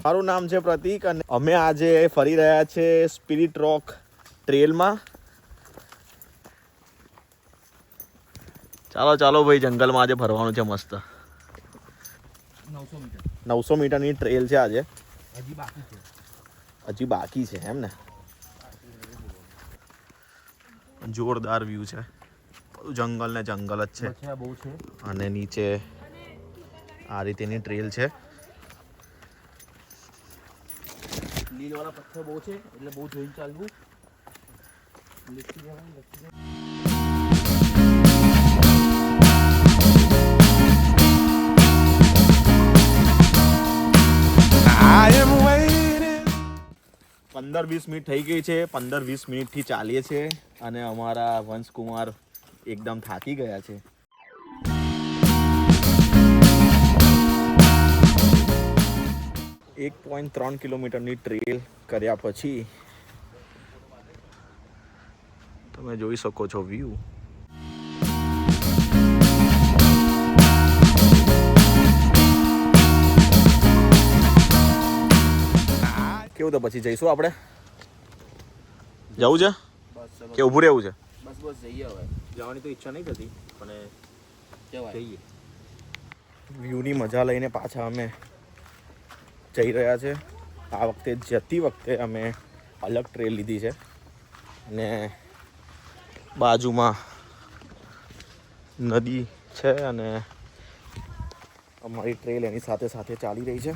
મારું નામ છે પ્રતીક અને અમે આજે ફરી રહ્યા છે સ્પિરિટ રોક ટ્રેલમાં. ચાલો ચાલો ભાઈ, જંગલમાં આજે ફરવાનું છે મસ્ત. 900 મીટરની ટ્રેલ છે આજે. હજી બાકી છે એમ ને. જોરદાર વ્યૂ છે, જંગલ ને જંગલ જ છે અને નીચે આ રીતેની ટ્રેલ છે. લીલવાળા પથ્થર બહુ છે એટલે બહુ જોઈને ચાલવું. પંદર 20 મિનિટ થઈ ગઈ છે. 15-20 મિનિટથી ચાલીએ છે અને અમારા વંશકુમાર એકદમ થાકી ગયા છે. એક 1.3 કિલોમીટરની ટ્રેલ કર્યા પછી તમે જોઈ શકો છો વ્યૂ. કેવું તો પછી જઈશું આપણે? જવું છે કે ઊભું રહેવું છે? બસ જઈએ હવે. જવાની તો ઈચ્છા નહીં થતી પણ જઈએ. વ્યૂની મજા લઈને પાછા અમે જઈ રહ્યા છે. આ વખતે જતી વખતે અમે અલગ ટ્રેલ લીધી છે ને બાજુમાં નદી છે અને અમારી ટ્રેલ એની સાથે સાથે ચાલી રહી છે.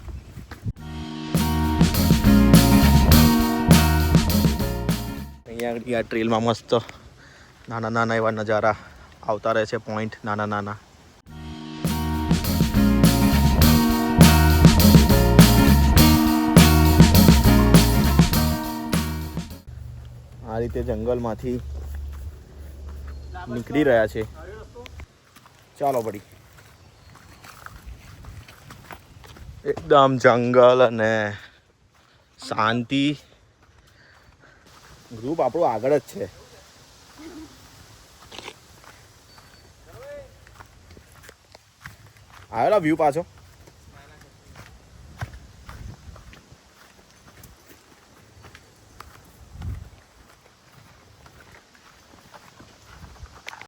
અહીંયા આ ટ્રેલમાં મસ્ત નાના નાના એવા નજારા આવતા રહે છે. પોઈન્ટ નાના નાના. આ રીતે જંગલમાંથી નીકળી રહ્યા છે. ચાલો પડી. એકદમ જંગલ અને શાંતિ. ગ્રુપ આપણું આગળ જ છે. આવેલા વ્યૂ પાછો.